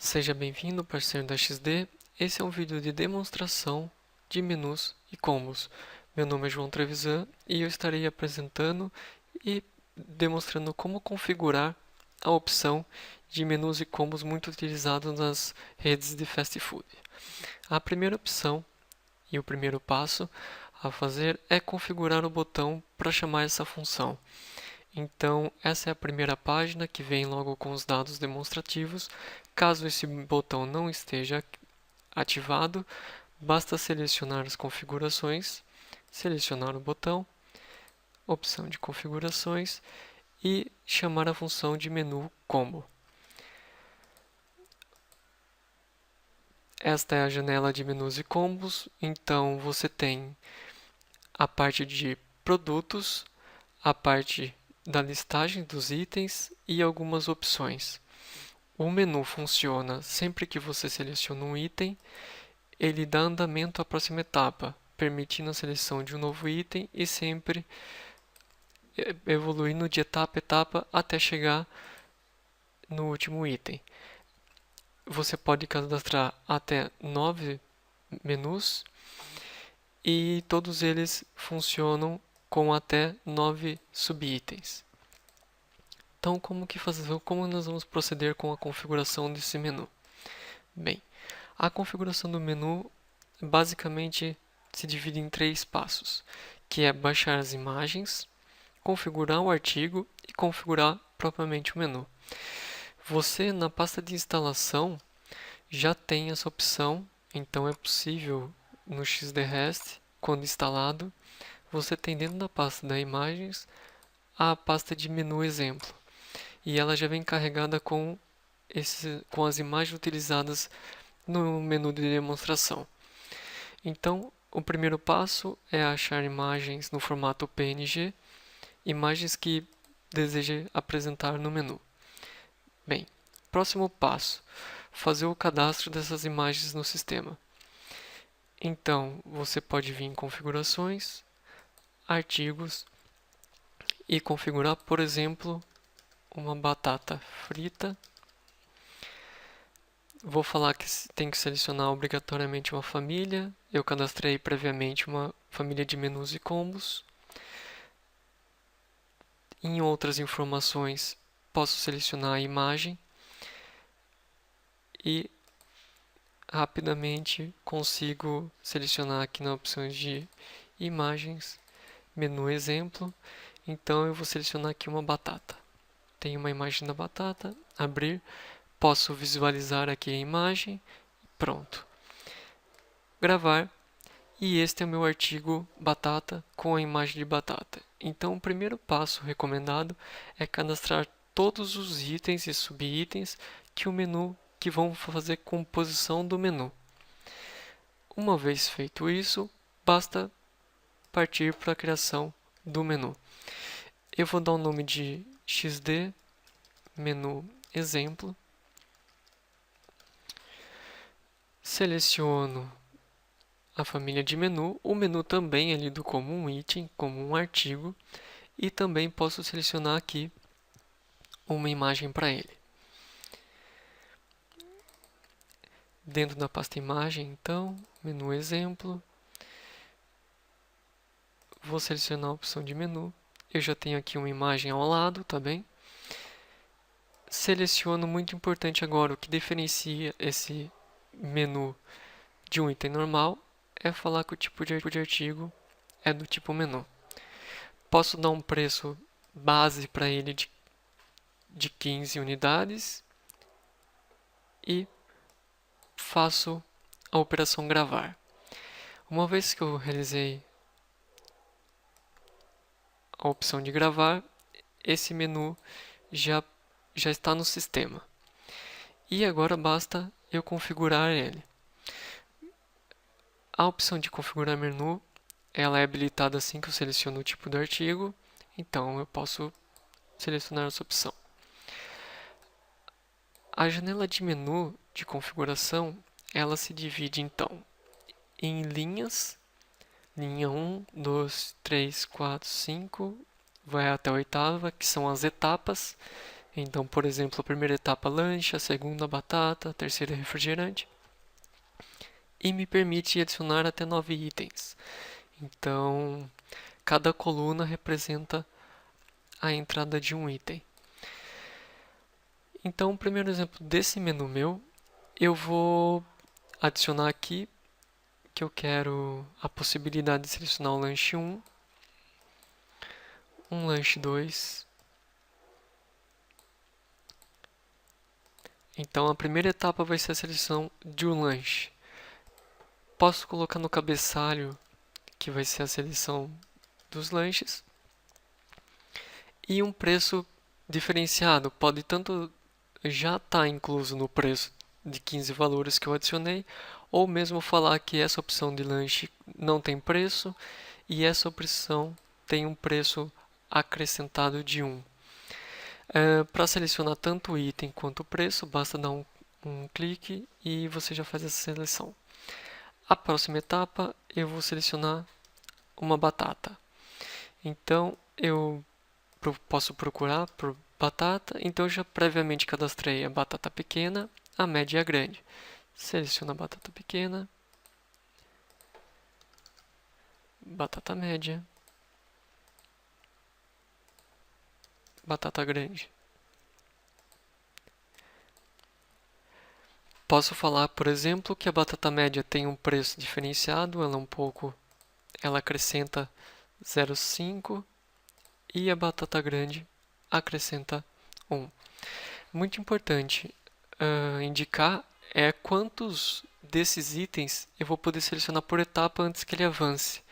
Seja bem-vindo, parceiro da XD. Esse é um vídeo de demonstração de menus e combos. Meu nome é João Trevisan e eu estarei apresentando e demonstrando como configurar a opção de menus e combos muito utilizados nas redes de fast food. A primeira opção e o primeiro passo a fazer é configurar o botão para chamar essa função. Então, essa é a primeira página que vem logo com os dados demonstrativos. Caso esse botão não esteja ativado, basta selecionar as configurações, selecionar o botão, opção de configurações e chamar a função de menu combo. Esta é a janela de menus e combos. Então, você tem a parte de produtos, a parte da listagem dos itens e algumas opções. O menu funciona sempre que você seleciona um item, ele dá andamento à próxima etapa, permitindo a seleção de um novo item e sempre evoluindo de etapa a etapa até chegar no último item. Você pode cadastrar até 9 menus e todos eles funcionam com até 9 subitens. Então, como nós vamos proceder com a configuração desse menu? Bem, a configuração do menu basicamente se divide em 3 passos, que é baixar as imagens, configurar o artigo e configurar propriamente o menu. Você, na pasta de instalação, já tem essa opção, então é possível no XDRest, quando instalado, você tem dentro da pasta de imagens a pasta de menu exemplo. E ela já vem carregada com as imagens utilizadas no menu de demonstração. Então, o primeiro passo é achar imagens no formato PNG, imagens que deseja apresentar no menu. Bem, próximo passo, fazer o cadastro dessas imagens no sistema. Então, você pode vir em configurações, artigos e configurar, por exemplo, uma batata frita. Vou falar que tem que selecionar obrigatoriamente uma família. Eu cadastrei previamente uma família de menus e combos. Em outras informações, posso selecionar a imagem e rapidamente consigo selecionar aqui na opção de imagens, menu exemplo. Então eu vou selecionar aqui uma batata. Tem uma imagem da batata, abrir, posso visualizar aqui a imagem, pronto. Gravar, e este é o meu artigo batata com a imagem de batata. Então o primeiro passo recomendado é cadastrar todos os itens e subitens que vão fazer composição do menu. Uma vez feito isso, basta partir para a criação do menu. Eu vou dar o nome de XD menu exemplo. Seleciono a família de menu. O menu também é lido como um item, como um artigo, e também posso selecionar aqui uma imagem para ele. Dentro da pasta imagem, então, menu exemplo, vou selecionar a opção de menu. Eu já tenho aqui uma imagem ao lado, tá bem? Seleciono, muito importante agora, o que diferencia esse menu de um item normal é falar que o tipo de artigo é do tipo menu. Posso dar um preço base para ele de 15 unidades e faço a operação gravar. Uma vez que eu realizei a opção de gravar, esse menu já está no sistema. E agora basta eu configurar ele. A opção de configurar menu, ela é habilitada assim que eu seleciono o tipo do artigo, então eu posso selecionar essa opção. A janela de menu de configuração, ela se divide então em linhas, linha 1, 2, 3, 4, 5, vai até a oitava, que são as etapas, Então, por exemplo, a primeira etapa lanche, a segunda batata, a terceira refrigerante. E me permite adicionar até 9 itens. Então, cada coluna representa a entrada de um item. Então, o primeiro exemplo desse menu meu, eu vou adicionar aqui que eu quero a possibilidade de selecionar o lanche 1, um lanche 2. Então, a primeira etapa vai ser a seleção de um lanche. Posso colocar no cabeçalho, que vai ser a seleção dos lanches. E um preço diferenciado, pode tanto já estar incluso no preço de 15 valores que eu adicionei, ou mesmo falar que essa opção de lanche não tem preço e essa opção tem um preço acrescentado de 1. Para selecionar tanto o item quanto o preço, basta dar um clique e você já faz essa seleção. A próxima etapa, eu vou selecionar uma batata. Então, eu posso procurar por batata, então eu já previamente cadastrei a batata pequena, a média e a grande. Seleciono a batata pequena, batata média, batata grande. Posso falar, por exemplo, que a batata média tem um preço diferenciado, ela acrescenta 0,5 e a batata grande acrescenta 1. Muito importante indicar quantos desses itens eu vou poder selecionar por etapa antes que ele avance.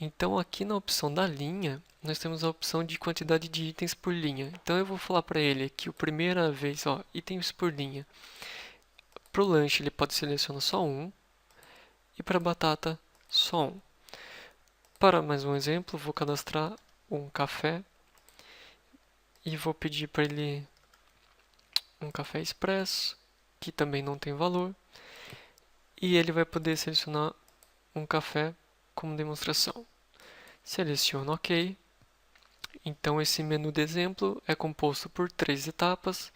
Então aqui na opção da linha, nós temos a opção de quantidade de itens por linha. Então eu vou falar para ele que a primeira vez, itens por linha. Para o lanche ele pode selecionar só um e para a batata só um. Para mais um exemplo, vou cadastrar um café e vou pedir para ele um café expresso, que também não tem valor, e ele vai poder selecionar um café como demonstração. Seleciono OK. Então esse menu de exemplo é composto por 3 etapas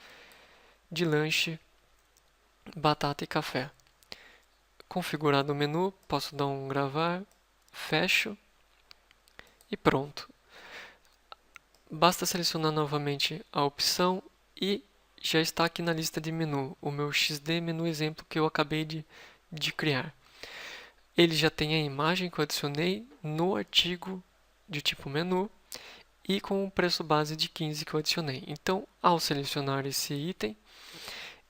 de lanche, batata e café. Configurado o menu, posso dar um gravar, fecho e pronto. Basta selecionar novamente a opção e já está aqui na lista de menu, o meu XD menu exemplo que eu acabei de criar. Ele já tem a imagem que eu adicionei no artigo de tipo menu e com o preço base de 15 que eu adicionei. Então, ao selecionar esse item,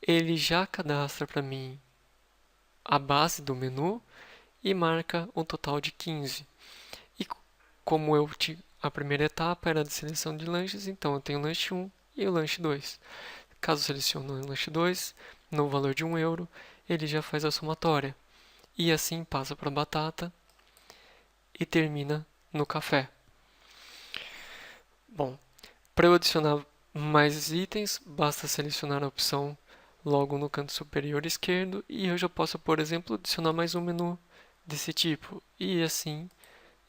ele já cadastra para mim a base do menu e marca um total de 15. E como a primeira etapa era de seleção de lanches, então eu tenho o lanche 1 e o lanche 2. Caso selecione o lanche 2, no valor de €1, ele já faz a somatória. E assim passa para a batata e termina no café. Bom, para eu adicionar mais itens, basta selecionar a opção logo no canto superior esquerdo e eu já posso, por exemplo, adicionar mais um menu desse tipo. E assim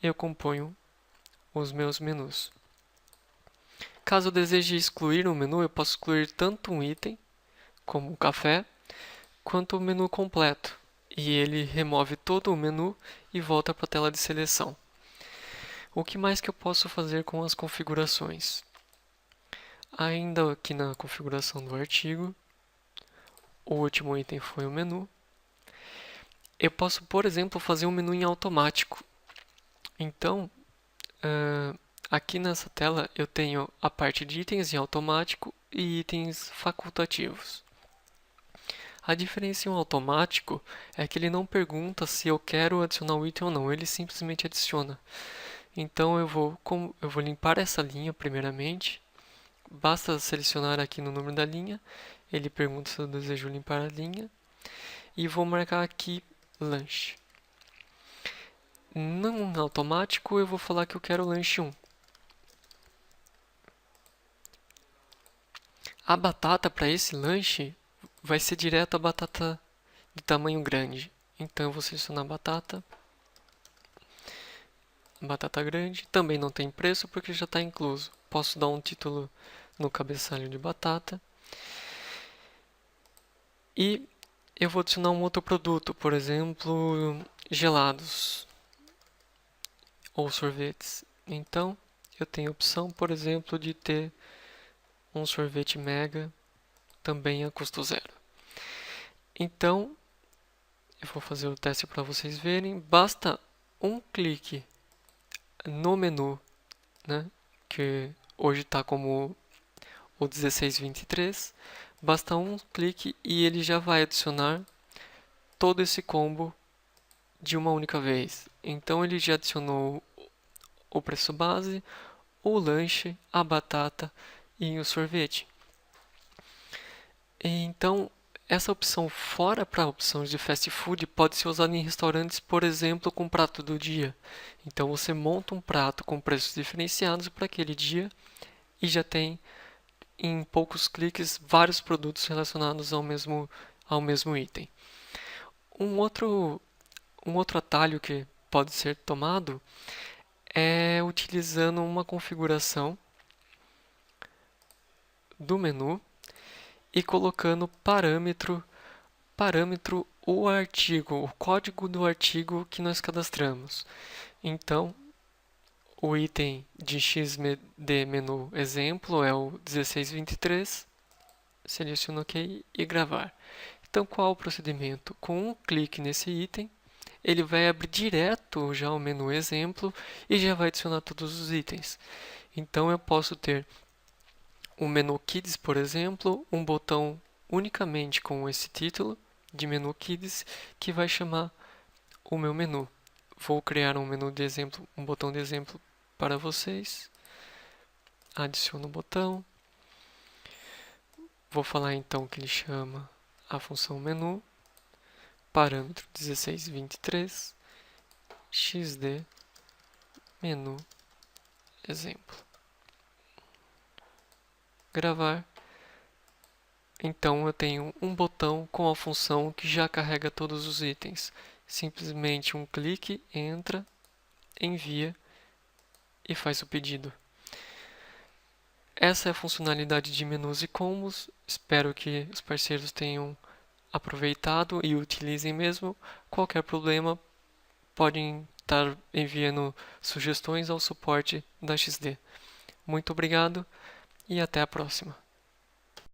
eu componho os meus menus. Caso eu deseje excluir um menu, eu posso excluir tanto um item, como o café, quanto o menu completo. E ele remove todo o menu e volta para a tela de seleção. O que mais que eu posso fazer com as configurações? Ainda aqui na configuração do artigo, o último item foi o menu. Eu posso, por exemplo, fazer um menu em automático. Então, aqui nessa tela eu tenho a parte de itens em automático e itens facultativos. A diferença em um automático é que ele não pergunta se eu quero adicionar o item ou não, ele simplesmente adiciona. Então eu vou limpar essa linha primeiramente. Basta selecionar aqui no número da linha, ele pergunta se eu desejo limpar a linha e vou marcar aqui lanche. Não automático, eu vou falar que eu quero lanche 1. A batata para esse lanche vai ser direto a batata de tamanho grande. Então eu vou selecionar batata grande. Também não tem preço porque já está incluso. Posso dar um título no cabeçalho de batata. E eu vou adicionar um outro produto, por exemplo, gelados ou sorvetes. Então, eu tenho a opção, por exemplo, de ter um sorvete mega também a custo zero. Então, eu vou fazer o teste para vocês verem. Basta um clique no menu, né, que hoje está como o 1623. Basta um clique e ele já vai adicionar todo esse combo de uma única vez. Então ele já adicionou o preço base, o lanche, a batata e o sorvete. Então, essa opção fora para a opção de fast food pode ser usada em restaurantes, por exemplo, com prato do dia. Então, você monta um prato com preços diferenciados para aquele dia e já tem em poucos cliques vários produtos relacionados ao mesmo item. Um outro atalho que pode ser tomado é utilizando uma configuração do menu e colocando parâmetro o artigo, o código do artigo que nós cadastramos. Então, o item de XD menu exemplo é o 1623, seleciono OK e gravar. Então, qual o procedimento? Com um clique nesse item, ele vai abrir direto já o menu exemplo e já vai adicionar todos os itens. Então, eu posso ter o menu Kids, por exemplo, um botão unicamente com esse título de menu Kids que vai chamar o meu menu. Vou criar um menu de exemplo, um botão de exemplo para vocês. Adiciono o botão. Vou falar então que ele chama a função menu, parâmetro 1623, xd menu exemplo. Gravar. Então eu tenho um botão com a função que já carrega todos os itens. Simplesmente um clique, entra, envia e faz o pedido. Essa é a funcionalidade de menus e combos. Espero que os parceiros tenham aproveitado e utilizem mesmo. Qualquer problema, podem estar enviando sugestões ao suporte da XD. Muito obrigado e até a próxima.